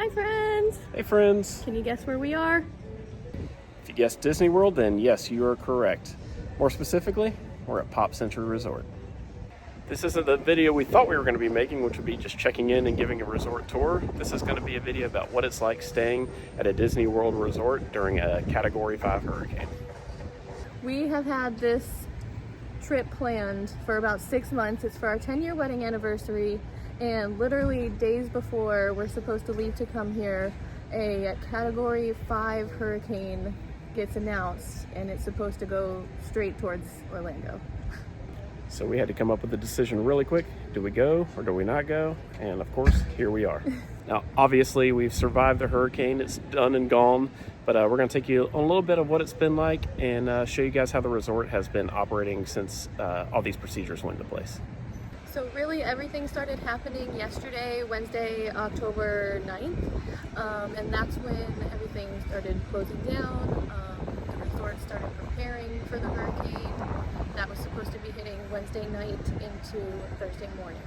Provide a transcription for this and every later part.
Hi friends! Hey friends! Can you guess where we are? If you guessed Disney World, then yes, you are correct. More specifically, we're at Pop Century Resort. This isn't the video we thought we were going to be making, which would be just checking in and giving a resort tour. This is going to be a video about what it's like staying at a Disney World resort during a Category 5 hurricane. We have had this trip planned for about 6 months. It's for our 10-year wedding anniversary, and literally days before we're supposed to leave to come here, a Category 5 hurricane gets announced, and it's supposed to go straight towards Orlando. So we had to come up with a decision really quick. Do we go or do we not go? And of course, here we are. Now, obviously, we've survived the hurricane. It's done and gone, but we're going to take you on a little bit of what it's been like and show you guys how the resort has been operating since all these procedures went into place. So really everything started happening yesterday, Wednesday, October 9th, and that's when everything started closing down. The resort started preparing for the hurricane. That was supposed to be hitting Wednesday night into Thursday morning.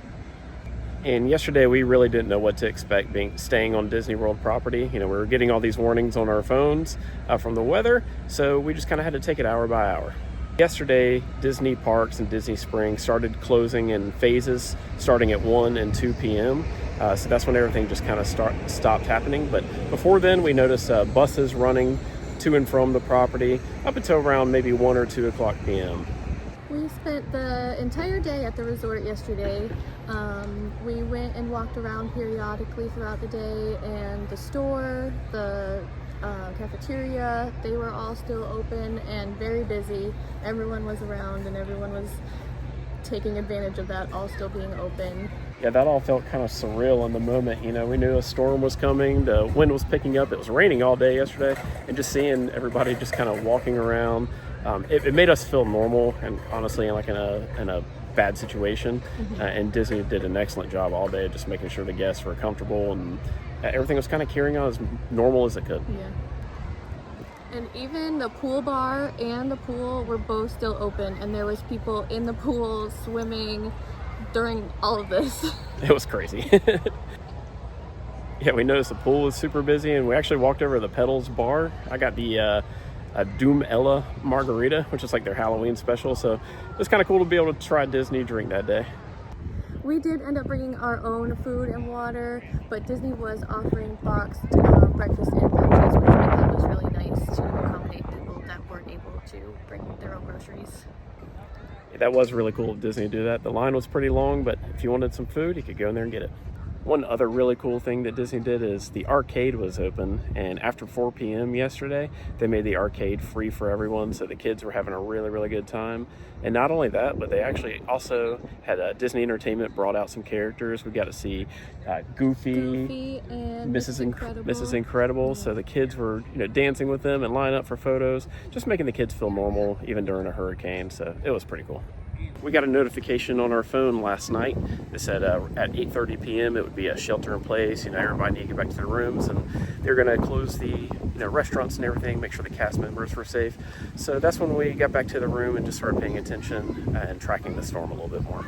And yesterday we really didn't know what to expect staying on Disney World property. You know, we were getting all these warnings on our phones from the weather, so we just kind of had to take it hour by hour. Yesterday, Disney Parks and Disney Springs started closing in phases starting at 1 and 2 p.m. So that's when everything just kind of stopped happening. But before then, we noticed buses running to and from the property up until around maybe 1 or 2 o'clock p.m. We spent the entire day at the resort yesterday. We went and walked around periodically throughout the day, and the store, the cafeteria, they were all still open and very busy. Everyone was around and everyone was taking advantage of that all still being open. Yeah, that all felt kind of surreal in the moment. You know, we knew a storm was coming, the wind was picking up, it was raining all day yesterday, and just seeing everybody just kind of walking around, it made us feel normal and honestly like in a bad situation. And Disney did an excellent job all day just making sure the guests were comfortable, and everything was kind of carrying on as normal as it could. Yeah. And even the pool bar and the pool were both still open, and there was people in the pool swimming during all of this. It was crazy. Yeah, we noticed the pool was super busy, and we actually walked over to the Petals bar. I got the a Doom Ella margarita, which is like their Halloween special, so it was kind of cool to be able to try a Disney drink that day. We did end up bringing our own food and water, but Disney was offering boxed breakfast and lunches, which we thought was really nice to accommodate people that weren't able to bring their own groceries. Yeah, that was really cool of Disney to do that. The line was pretty long, but if you wanted some food, you could go in there and get it. One other really cool thing that Disney did is the arcade was open, and after 4 p.m. yesterday, they made the arcade free for everyone, so the kids were having a really, really good time. And not only that, but they actually also had Disney Entertainment brought out some characters. We got to see Goofy and Mrs. Incredible. So the kids were, dancing with them and lining up for photos, just making the kids feel normal even during a hurricane. So it was pretty cool. We got a notification on our phone last night that said at 8:30 p.m. it would be a shelter in place. Everybody needed to get back to their rooms, and they're going to close the restaurants and everything, make sure the cast members were safe. So that's when we got back to the room and just started paying attention and tracking the storm a little bit more.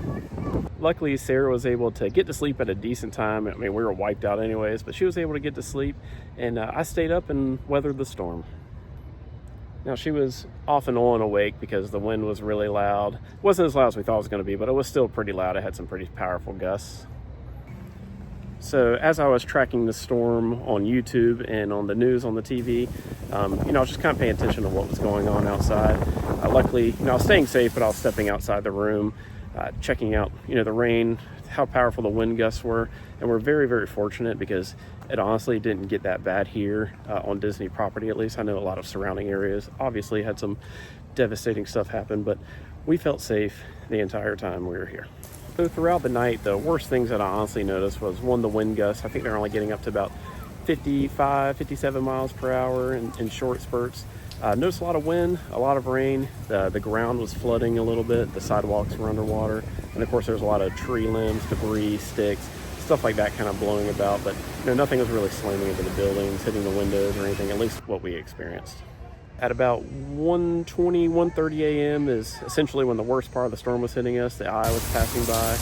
Luckily, Sarah was able to get to sleep at a decent time. I mean, we were wiped out anyways, but she was able to get to sleep, and I stayed up and weathered the storm. Now, she was off and on awake because the wind was really loud. It wasn't as loud as we thought it was going to be, but it was still pretty loud. It had some pretty powerful gusts. So as I was tracking the storm on YouTube and on the news on the TV, I was just kind of paying attention to what was going on outside. Luckily, I was staying safe, but I was stepping outside the room, checking out, the rain, how powerful the wind gusts were. And we're very, very fortunate because it honestly didn't get that bad here on Disney property, at least. I know a lot of surrounding areas obviously had some devastating stuff happen, but we felt safe the entire time we were here. So throughout the night, the worst things that I honestly noticed was, one, the wind gusts. I think they're only getting up to about 55, 57 miles per hour in short spurts. Noticed a lot of wind, a lot of rain. The ground was flooding a little bit. The sidewalks were underwater. And of course, there's a lot of tree limbs, debris, sticks, stuff like that kind of blowing about. But nothing was really slamming into the buildings, hitting the windows or anything, at least what we experienced. At about 1:20, 1:30 a.m. is essentially when the worst part of the storm was hitting us. The eye was passing by.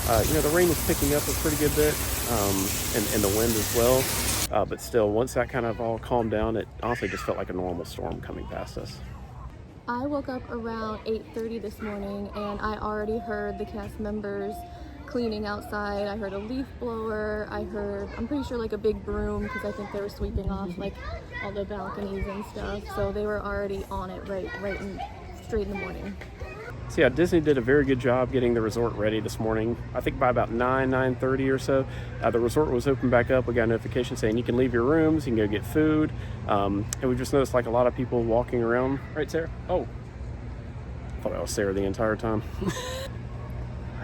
The rain was picking up a pretty good bit, and the wind as well. But still, once that kind of all calmed down, it honestly just felt like a normal storm coming past us. I woke up around 8:30 this morning and I already heard the cast members cleaning outside. I heard a leaf blower. I'm pretty sure like a big broom, because I think they were sweeping off like all the balconies and stuff. So they were already on it straight in the morning. So yeah, Disney did a very good job getting the resort ready this morning. I think by about 9:30 or so, the resort was open back up. We got a notification saying you can leave your rooms, you can go get food. And we just noticed like a lot of people walking around. Right, Sarah? Oh, I thought that was Sarah the entire time.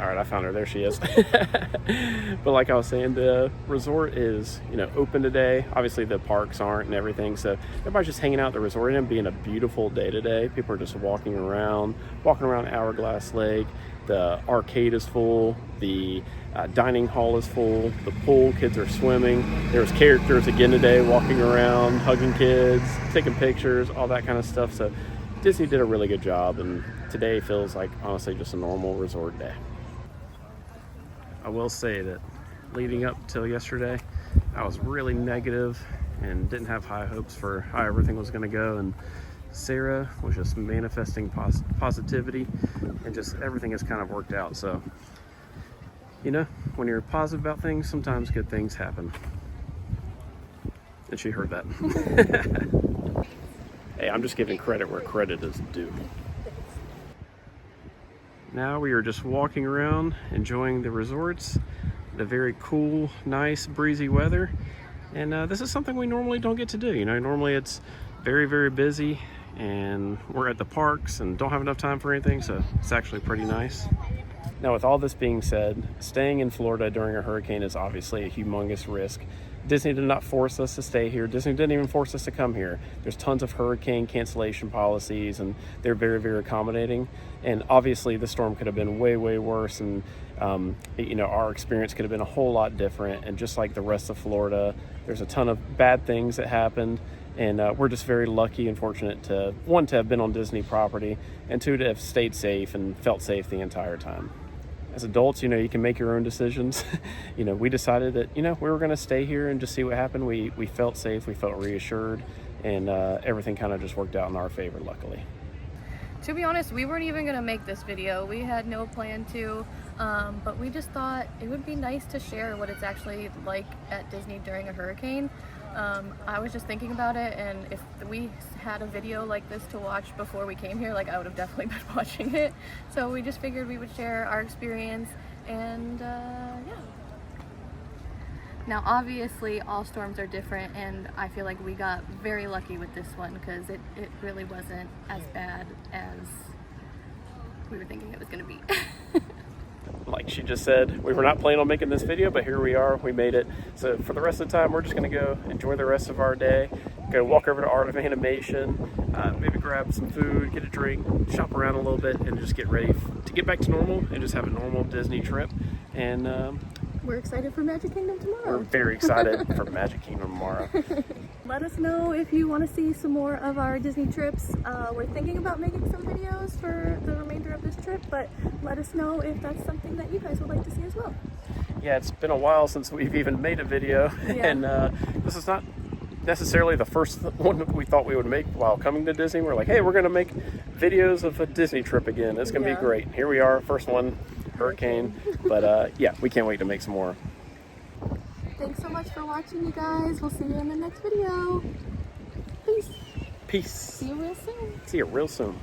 All right, I found her. There she is. But like I was saying, the resort is, open today. Obviously the parks aren't and everything. So everybody's just hanging out at the resort, and being a beautiful day today. People are just walking around Hourglass Lake. The arcade is full. The dining hall is full. The pool, kids are swimming. There's characters again today walking around, hugging kids, taking pictures, all that kind of stuff. So Disney did a really good job, and today feels like honestly just a normal resort day. I will say that leading up till yesterday, I was really negative and didn't have high hopes for how everything was going to go. And Sarah was just manifesting positivity, and just everything has kind of worked out. So, when you're positive about things, sometimes good things happen. And she heard that. Hey, I'm just giving credit where credit is due. Now we are just walking around, enjoying the resorts, the very cool, nice, breezy weather. And this is something we normally don't get to do. Normally it's very, very busy, and we're at the parks and don't have enough time for anything, so it's actually pretty nice. Now, with all this being said, staying in Florida during a hurricane is obviously a humongous risk. Disney did not force us to stay here. Disney didn't even force us to come here. There's tons of hurricane cancellation policies, and they're very, very accommodating. And obviously the storm could have been way, way worse, and our experience could have been a whole lot different. And just like the rest of Florida, there's a ton of bad things that happened. And we're just very lucky and fortunate to, one, to have been on Disney property, and two, to have stayed safe and felt safe the entire time. As adults, you can make your own decisions. We decided that, we were going to stay here and just see what happened. We felt safe, we felt reassured, and everything kind of just worked out in our favor, luckily. To be honest, we weren't even going to make this video. We had no plan to, but we just thought it would be nice to share what it's actually like at Disney during a hurricane. I was just thinking about it, and if we had a video like this to watch before we came here, I would have definitely been watching it. So we just figured we would share our experience, and yeah. Now obviously all storms are different, and I feel like we got very lucky with this one, because it really wasn't as bad as we were thinking it was going to be. Like she just said, we were not planning on making this video, but here we are, we made it. So for the rest of the time, we're just gonna go enjoy the rest of our day, go walk over to Art of Animation, maybe grab some food, get a drink, shop around a little bit, and just get ready to get back to normal and just have a normal Disney trip. And we're excited for Magic Kingdom tomorrow. We're very excited for Magic Kingdom tomorrow. Let us know if you want to see some more of our Disney trips. We're thinking about making some videos for the remainder of this trip, but let us know if that's something that you guys would like to see as well. Yeah, it's been a while since we've even made a video, yeah. And this is not necessarily the first one that we thought we would make while coming to Disney. We're like, hey, we're going to make videos of a Disney trip again. It's going to be great. Here we are, first one, hurricane. But yeah, we can't wait to make some more. Thanks so much for watching, you guys. We'll see you in the next video. Peace. Peace. See you real soon. See you real soon.